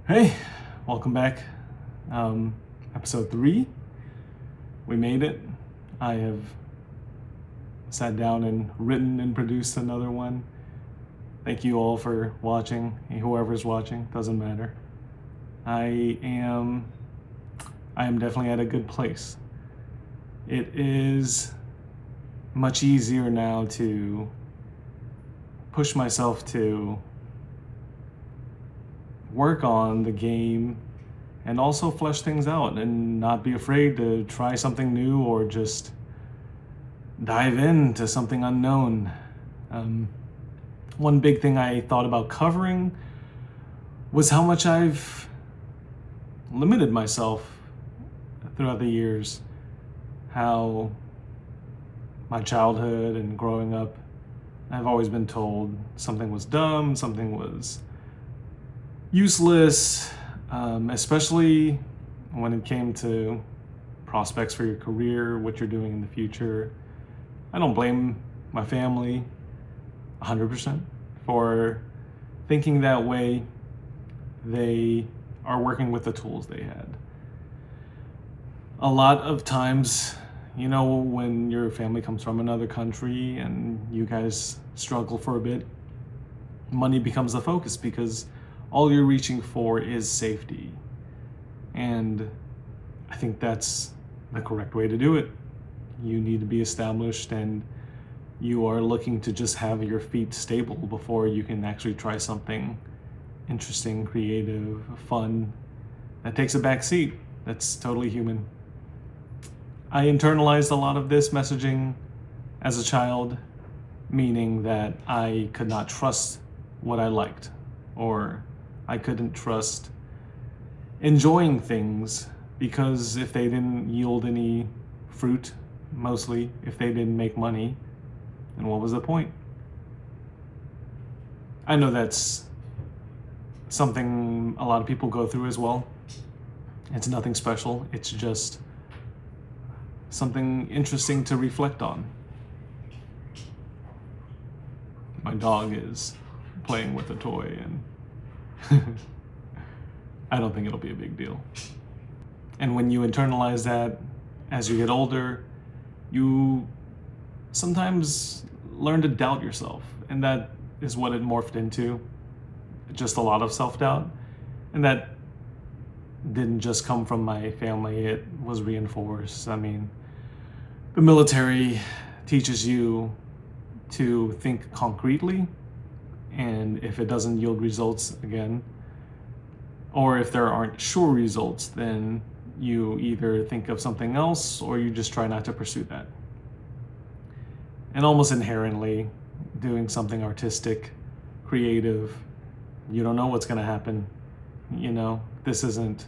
Hey, welcome back. Episode 3. We made it. I have sat down and written and produced another one. Thank you all for watching. Whoever's watching, doesn't matter. I am definitely at a good place. It is much easier now to push myself to work on the game and also flesh things out and not be afraid to try something new or just dive into something unknown. One big thing I thought about covering was how much I've limited myself throughout the years. How my childhood and growing up, I've always been told something was dumb, something was useless, especially when it came to prospects for your career, what you're doing in the future. I don't blame my family 100% for thinking that way. They are working with the tools they had. A lot of times, when your family comes from another country and you guys struggle for a bit, money becomes the focus because all you're reaching for is safety. And I think that's the correct way to do it. You need to be established and you are looking to just have your feet stable before you can actually try something interesting, creative, fun, that takes a back seat. That's totally human. I internalized a lot of this messaging as a child, meaning that I could not trust what I liked, or I couldn't trust enjoying things because if they didn't yield any fruit, mostly, if they didn't make money, then what was the point? I know that's something a lot of people go through as well. It's nothing special. It's just something interesting to reflect on. My dog is playing with a toy and I don't think it'll be a big deal. And when you internalize that as you get older, you sometimes learn to doubt yourself. And that is what it morphed into. Just a lot of self-doubt. And that didn't just come from my family, it was reinforced. I mean, the military teaches you to think concretely, and if it doesn't yield results again, or if there aren't sure results, then you either think of something else or you just try not to pursue that. And almost inherently, doing something artistic, creative, you don't know what's going to happen. This isn't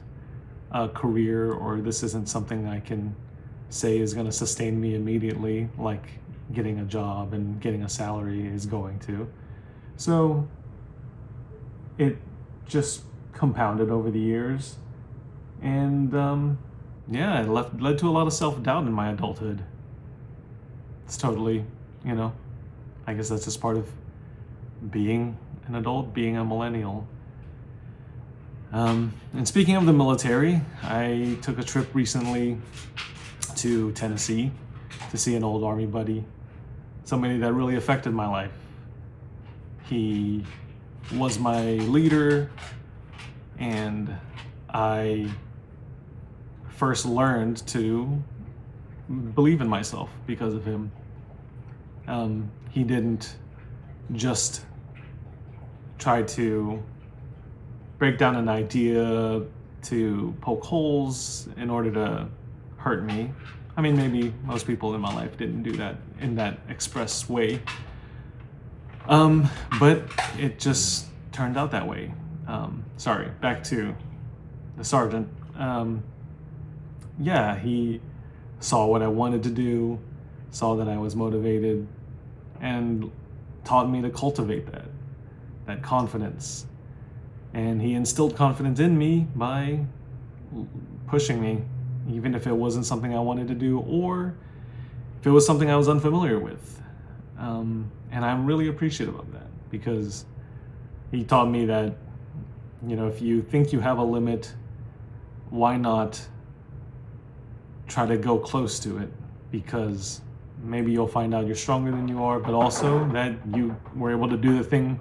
a career, or this isn't something I can say is going to sustain me immediately, like getting a job and getting a salary is going to. So it just compounded over the years, and it led to a lot of self-doubt in my adulthood. It's totally, I guess that's just part of being an adult, being a millennial. And speaking of the military, I took a trip recently to Tennessee to see an old Army buddy, somebody that really affected my life. He was my leader, and I first learned to believe in myself because of him. He didn't just try to break down an idea to poke holes in order to hurt me. I mean, maybe most people in my life didn't do that in that express way. But it just turned out that way. Sorry, back to the sergeant. He saw what I wanted to do, saw that I was motivated, and taught me to cultivate that confidence. And he instilled confidence in me by pushing me, even if it wasn't something I wanted to do, or if it was something I was unfamiliar with. And I'm really appreciative of that, because he taught me that You know, if you think you have a limit, why not try to go close to it? Because maybe you'll find out you're stronger than you are, but also that you were able to do the thing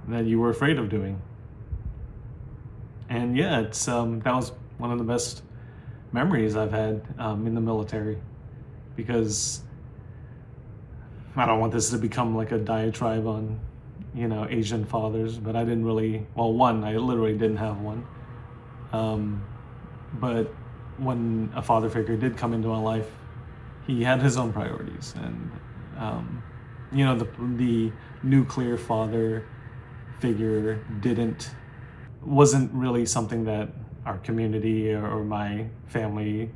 that you were afraid of doing. And yeah, it's that was one of the best memories I've had in the military, because I don't want this to become like a diatribe on, you know, Asian fathers, but I didn't really, well, one, I literally didn't have one. But when a father figure did come into my life, he had his own priorities. And, you know, the nuclear father figure wasn't really something that our community or my family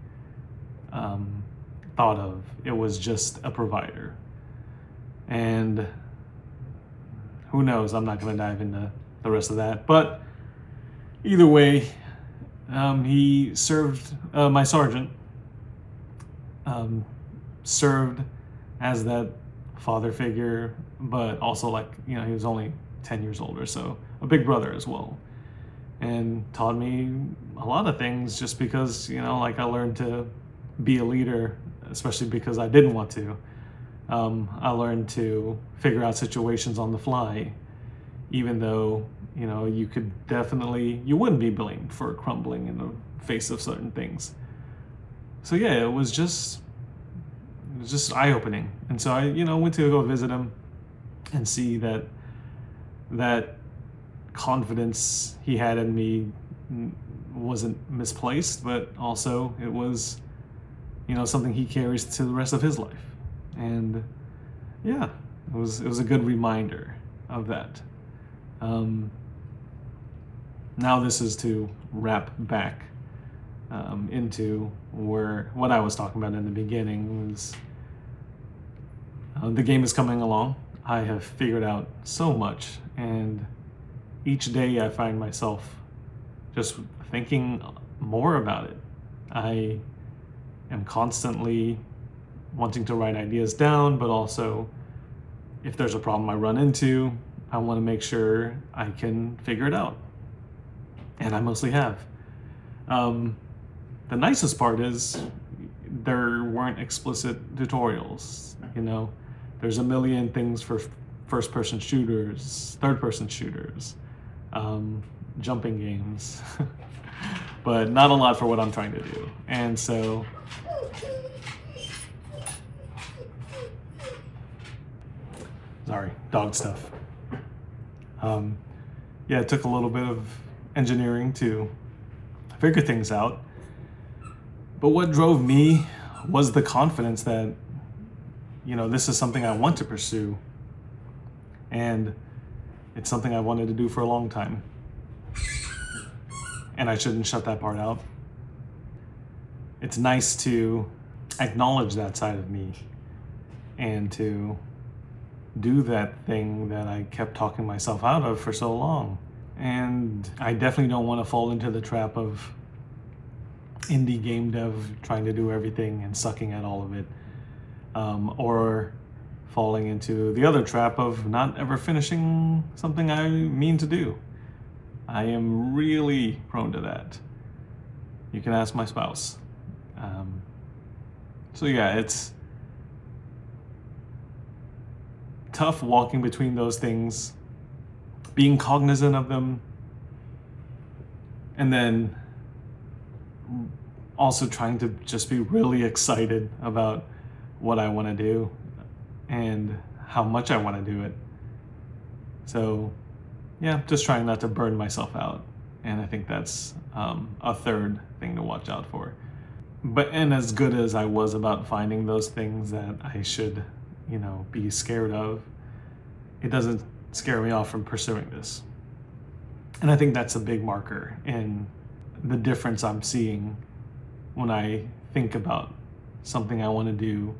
thought of. It was just a provider. And who knows, I'm not going to dive into the rest of that. But either way, he served, my sergeant served as that father figure, but also, like, you know, he was only 10 years older, so a big brother as well. And taught me a lot of things, just because, you know, like, I learned to be a leader, especially because I didn't want to. I learned to figure out situations on the fly, even though, you know, you wouldn't be blamed for crumbling in the face of certain things. So yeah, it was just eye-opening. And so I, you know, went to go visit him and see that confidence he had in me wasn't misplaced, but also it was, you know, something he carries to the rest of his life. And yeah, it was a good reminder of that. Now this is to wrap back into what I was talking about in the beginning was the game is coming along. I have figured out so much, and each day I find myself just thinking more about it. I am constantly wanting to write ideas down, but also if there's a problem I run into, I want to make sure I can figure it out. And I mostly have. The nicest part is there weren't explicit tutorials. You know, there's a million things for first-person shooters, third-person shooters, jumping games, but not a lot for what I'm trying to do. And so sorry, dog stuff. Yeah, it took a little bit of engineering to figure things out. But what drove me was the confidence that, you know, this is something I want to pursue. And it's something I wanted to do for a long time. And I shouldn't shut that part out. It's nice to acknowledge that side of me and to do that thing that I kept talking myself out of for so long. And I definitely don't want to fall into the trap of indie game dev trying to do everything and sucking at all of it, or falling into the other trap of not ever finishing something I mean to do. I am really prone to that. You can ask my spouse. So yeah, it's tough walking between those things, being cognizant of them, and then also trying to just be really excited about what I want to do and how much I want to do it. So yeah, just trying not to burn myself out. And I think that's a third thing to watch out for. And as good as I was about finding those things that I should, you know, be scared of, it doesn't scare me off from pursuing this. And I think that's a big marker in the difference I'm seeing when I think about something I want to do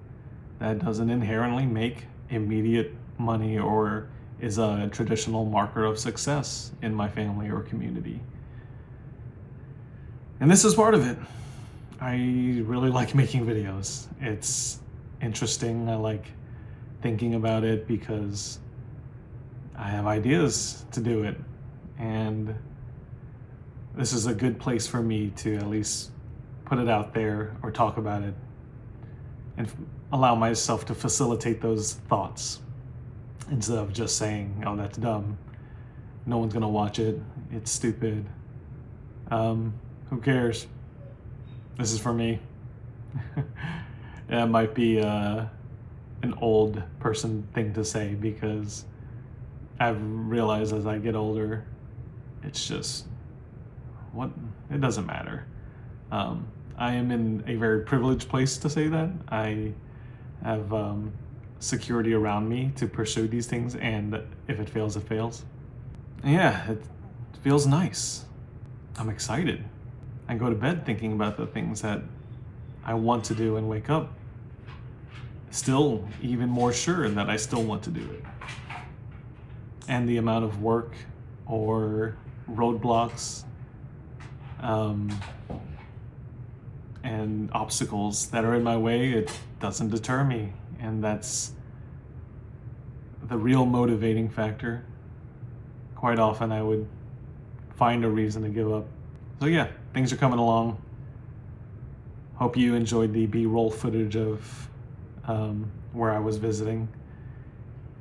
that doesn't inherently make immediate money or is a traditional marker of success in my family or community. And this is part of it. I really like making videos. It's interesting. I like thinking about it because I have ideas to do it. And this is a good place for me to at least put it out there or talk about it and allow myself to facilitate those thoughts instead of just saying, oh, that's dumb. No one's gonna watch it. It's stupid. Who cares? This is for me. It might be an old person thing to say because I've realized as I get older, it's just, it doesn't matter. I am in a very privileged place to say that. I have security around me to pursue these things, and if it fails, it fails. And yeah, it feels nice. I'm excited. I go to bed thinking about the things that I want to do and wake up still even more sure that I still want to do it. And the amount of work or roadblocks and obstacles that are in my way, it doesn't deter me. And that's the real motivating factor. Quite often I would find a reason to give up. So yeah, things are coming along. Hope you enjoyed the B-roll footage of where I was visiting.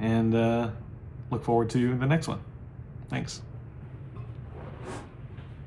And look forward to the next one. Thanks.